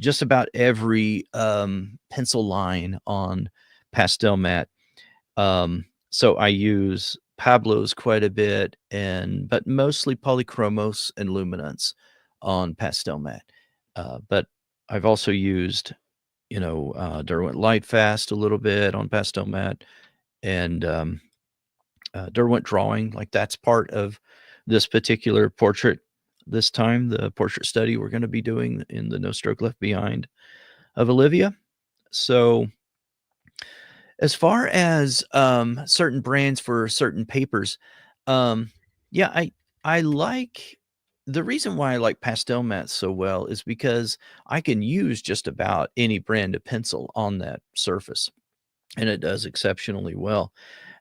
A: just about every pencil line on pastel mat. So I use Pablo's quite a bit, but mostly polychromos and luminance on pastel mat. But I've also used, Derwent Lightfast a little bit on pastel mat, and Derwent Drawing. Like that's part of this particular portrait. This time, the portrait study we're going to be doing in the No Stroke Left Behind of Olivia. So as far as, certain brands for certain papers, yeah, I like the reason why I like pastel mats so well is because I can use just about any brand of pencil on that surface, and it does exceptionally well.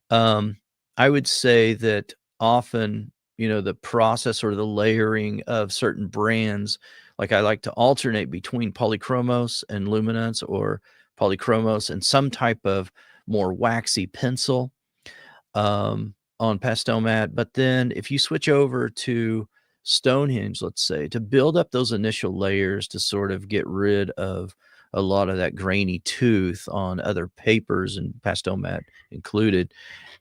A: Um, I would say that often, the process or the layering of certain brands, like I like to alternate between polychromos and luminance or polychromos and some type of more waxy pencil on pastel mat. But then if you switch over to Stonehenge, let's say, to build up those initial layers to sort of get rid of a lot of that grainy tooth on other papers and pastel mat included,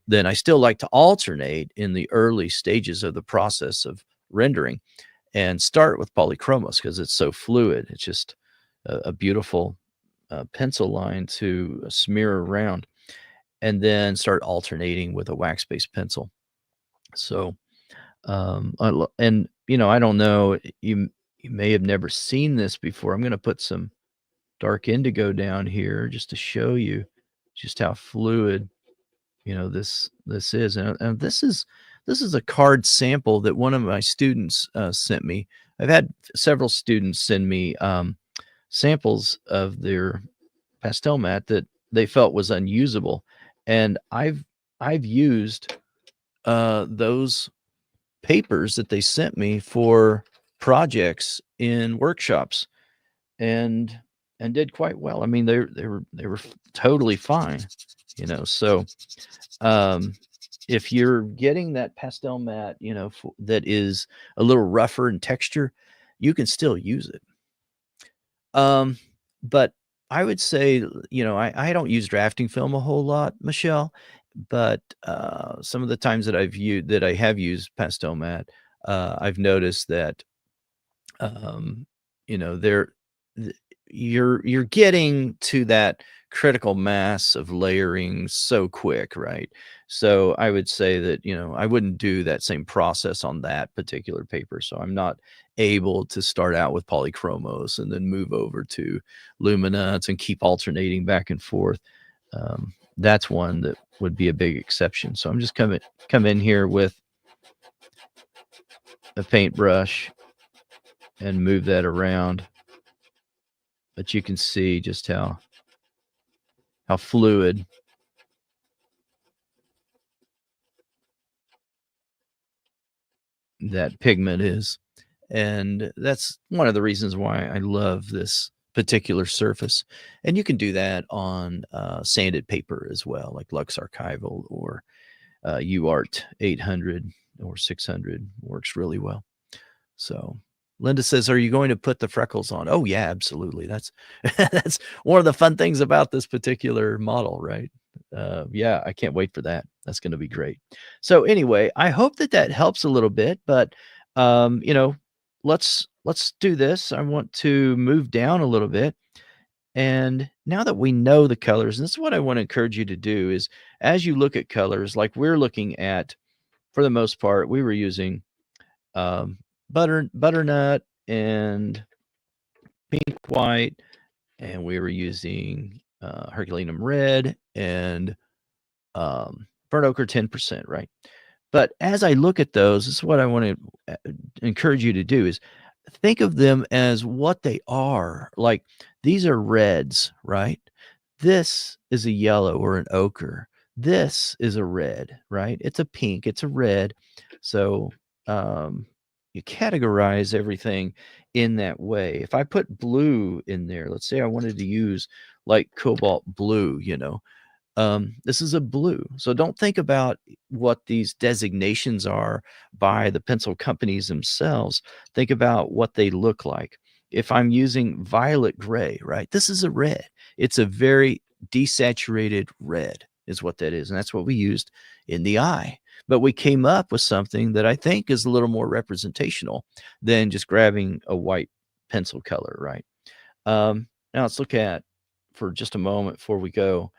A: then I still like to alternate in the early stages of the process of rendering and start with polychromos because it's so fluid. It's just a beautiful pencil line to smear around and then start alternating with a wax-based pencil. So, I don't know, you may have never seen this before. I'm going to put some dark indigo down here just to show you just how fluid this is. And this is a card sample that one of my students sent me. I've had several students send me samples of their pastel mat that they felt was unusable, and I've used those papers that they sent me for projects in workshops, and did quite well. I mean, they were totally fine, So um, if you're getting that pastel mat, that is a little rougher in texture, you can still use it. But I would say, I don't use drafting film a whole lot, Michelle, but some of the times that I have used pastel mat, I've noticed that um, there th you're getting to that critical mass of layering so quick, right? So I would say that, I wouldn't do that same process on that particular paper, so I'm not able to start out with polychromos and then move over to luminance and keep alternating back and forth. That's one that would be a big exception. So I'm just come in here with a paintbrush and move that around. But you can see just how fluid that pigment is. And that's one of the reasons why I love this particular surface. And you can do that on sanded paper as well, like Lux Archival or UART 800 or 600 works really well. So Linda says, "Are you going to put the freckles on?" Oh yeah, absolutely. That's that's one of the fun things about this particular model, right? Yeah, I can't wait for that. That's going to be great. So anyway, I hope that that helps a little bit. But you know, let's do this. I want to move down a little bit. And now that we know the colors, and this is what I want to encourage you to do is as you look at colors, like we're looking at, for the most part, we were using butternut and pink white, and we were using Herculaneum red and burnt ochre 10%, right? But as I look at those, this is what I want to encourage you to do is think of them as what they are. Like these are reds, right? This is a yellow or an ochre. This is a red, right? It's a pink, it's a red. So you categorize everything in that way. If I put blue in there, let's say I wanted to use like cobalt blue, this is a blue. So don't think about what these designations are by the pencil companies themselves. Think about what they look like. If I'm using violet gray, right? This is a red. It's a very desaturated red, is what that is. And that's what we used in the eye. But we came up with something that I think is a little more representational than just grabbing a white pencil color, right? Now let's look at, for just a moment before we go,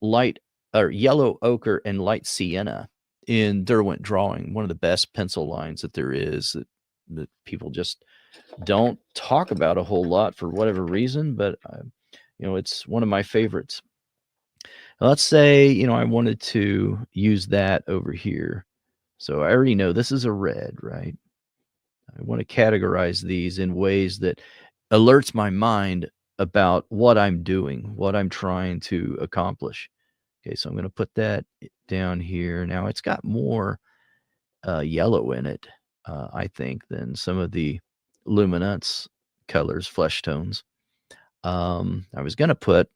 A: light or yellow ochre and light sienna in Derwent drawing, one of the best pencil lines that there is that people just don't talk about a whole lot for whatever reason, but it's one of my favorites. Let's say, I wanted to use that over here. So I already know this is a red, right? I want to categorize these in ways that alerts my mind about what I'm doing, what I'm trying to accomplish. Okay, so I'm going to put that down here. Now it's got more yellow in it, I think, than some of the luminance colors, flesh tones. I was going to put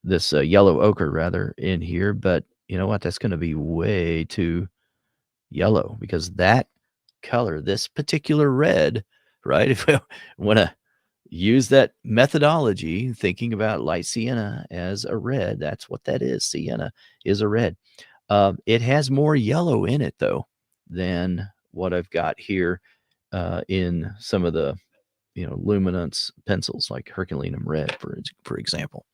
A: this yellow ochre rather in here, but you know what? That's going to be way too yellow because that color, this particular red, right? If we want to use that methodology, thinking about light sienna as a red, that's what that is. Sienna is a red. It has more yellow in it, though, than what I've got here in some of the luminance pencils like Herculaneum red, for example.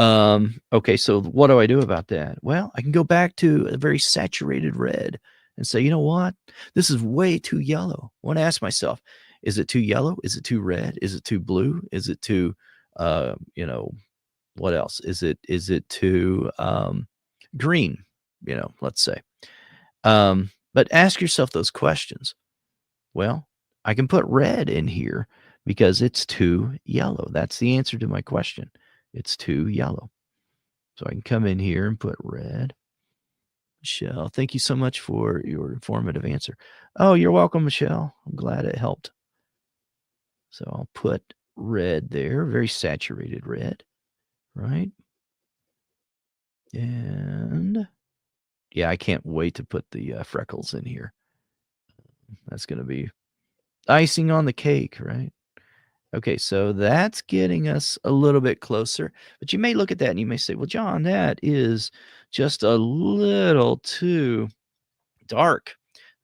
A: Okay, so what do I do about that? Well, I can go back to a very saturated red and say, you know what? This is way too yellow. I want to ask myself, is it too yellow? Is it too red? Is it too blue? Is it too, what else? Is it too green? Let's say. But ask yourself those questions. Well, I can put red in here because it's too yellow. That's the answer to my question. It's too yellow. So I can come in here and put red. Michelle, thank you so much for your informative answer. Oh, you're welcome, Michelle. I'm glad it helped. So I'll put red there, very saturated red, right? And yeah, I can't wait to put the freckles in here. That's going to be icing on the cake, right? Okay, so that's getting us a little bit closer. But you may look at that and you may say, well, John, that is just a little too dark.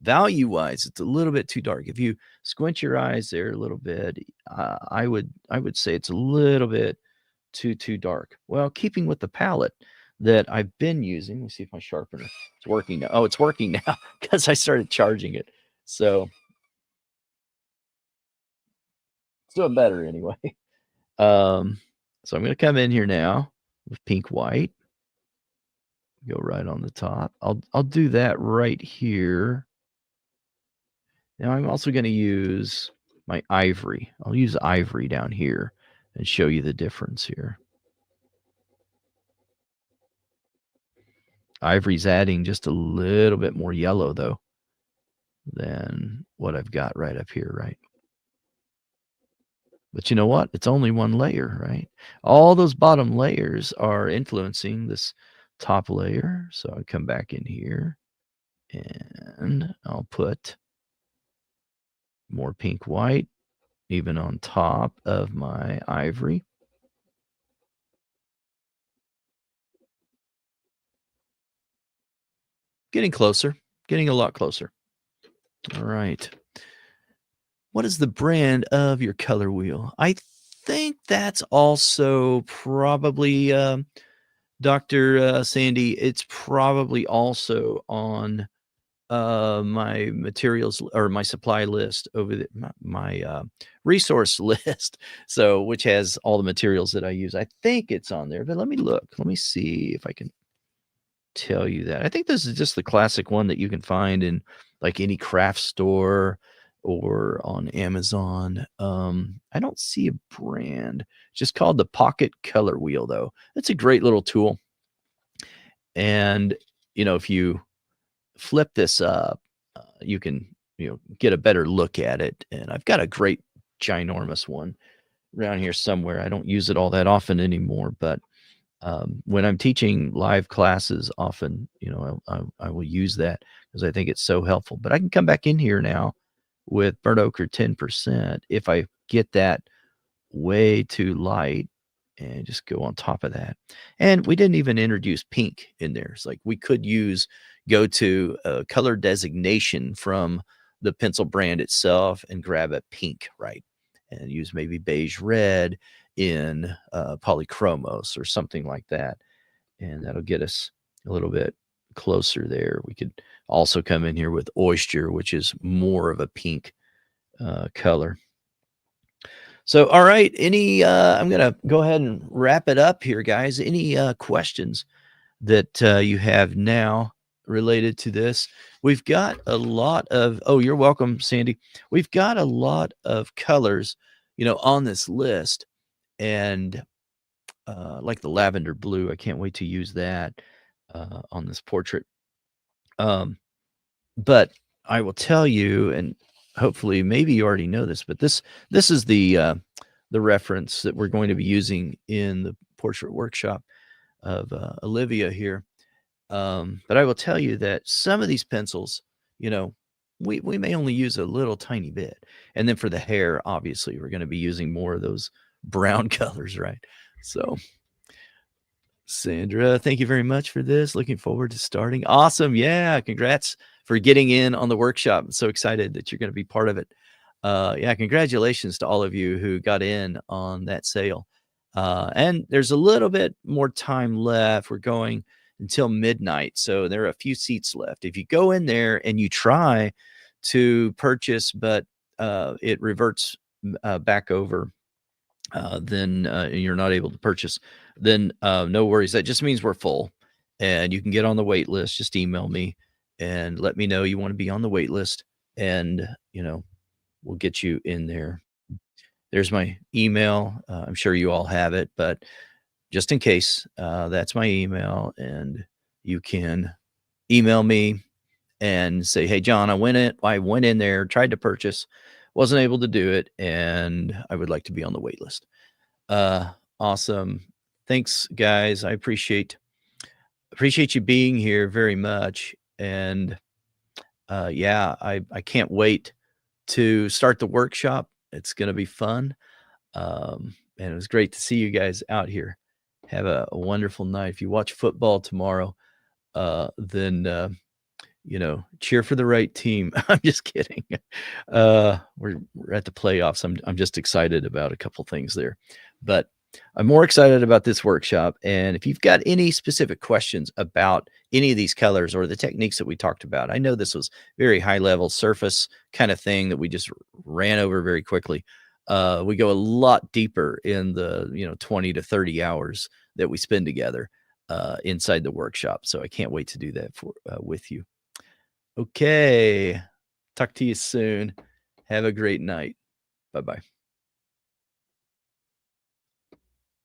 A: Value-wise, it's a little bit too dark. If you squint your eyes there a little bit, I would say it's a little bit too dark. Well, keeping with the palette that I've been using, let me see if my sharpener is working now. Oh, it's working now because I started charging it. So it's doing better anyway. So I'm going to come in here now with pink white. Go right on the top. I'll do that right here. Now I'm also going to use my ivory. I'll use ivory down here and show you the difference here. Ivory's adding just a little bit more yellow though. than what I've got right up here, right? But you know what? It's only one layer, right? All those bottom layers are influencing this top layer. So I come back in here and I'll put more pink white even on top of my ivory. Getting closer, getting a lot closer. All right. What is the brand of your color wheel? I think that's also probably Dr. Sandy. It's probably also on my materials or my supply list over my resource list. So, which has all the materials that I use. I think it's on there, but let me look. Let me see if I can tell you that. I think this is just the classic one that you can find in like any craft store or on Amazon. I don't see a brand. It's just called the Pocket Color Wheel, though. It's a great little tool. And if you flip this up, you can get a better look at it. And I've got a great ginormous one around here somewhere. I don't use it all that often anymore, but when I'm teaching live classes, often, I will use that because I think it's so helpful. But I can come back in here now with burnt ochre 10% if I get that way too light and just go on top of that. And we didn't even introduce pink in there. It's like we could go to a color designation from the pencil brand itself and grab a pink, right? And use maybe beige red in polychromos or something like that. And that'll get us a little bit closer there. We could also come in here with oyster, which is more of a pink color. So, all right. I'm going to go ahead and wrap it up here, guys. Any questions that you have now related to this? We've got a lot of, oh, you're welcome, Sandy. We've got a lot of colors, on this list. And like the lavender blue, I can't wait to use that on this portrait. But I will tell you, and hopefully, maybe you already know this, but this is the reference that we're going to be using in the portrait workshop of Olivia here. But I will tell you that some of these pencils, you know, we may only use a little tiny bit, and then for the hair, obviously, we're going to be using more of those brown colors, right? So Sandra, thank you very much for this. Looking forward to starting. Awesome. Yeah. Congrats for getting in on the workshop. I'm so excited that you're going to be part of it. Yeah. Congratulations to all of you who got in on that sale. And there's a little bit more time left. We're going until midnight. So there are a few seats left. If you go in there and you try to purchase, but it reverts back over, then you're not able to purchase, then no worries. That just means we're full and you can get on the wait list. Just email me and let me know you want to be on the wait list. And, we'll get you in there. There's my email. I'm sure you all have it, but just in case, that's my email. And you can email me and say, hey, John, I went in there, tried to purchase, wasn't able to do it. And I would like to be on the wait list. Uh, awesome. Thanks, guys. I appreciate you being here very much. And yeah, I can't wait to start the workshop. It's gonna be fun. And it was great to see you guys out here. Have a wonderful night. If you watch football tomorrow, then cheer for the right team. I'm just kidding. We're at the playoffs. I'm just excited about a couple things there, but I'm more excited about this workshop. And if you've got any specific questions about any of these colors or the techniques that we talked about, I know this was very high level surface kind of thing that we just ran over very quickly. We go a lot deeper in the 20 to 30 hours that we spend together inside the workshop. So I can't wait to do that with you. Okay. Talk to you soon. Have a great night. Bye-bye.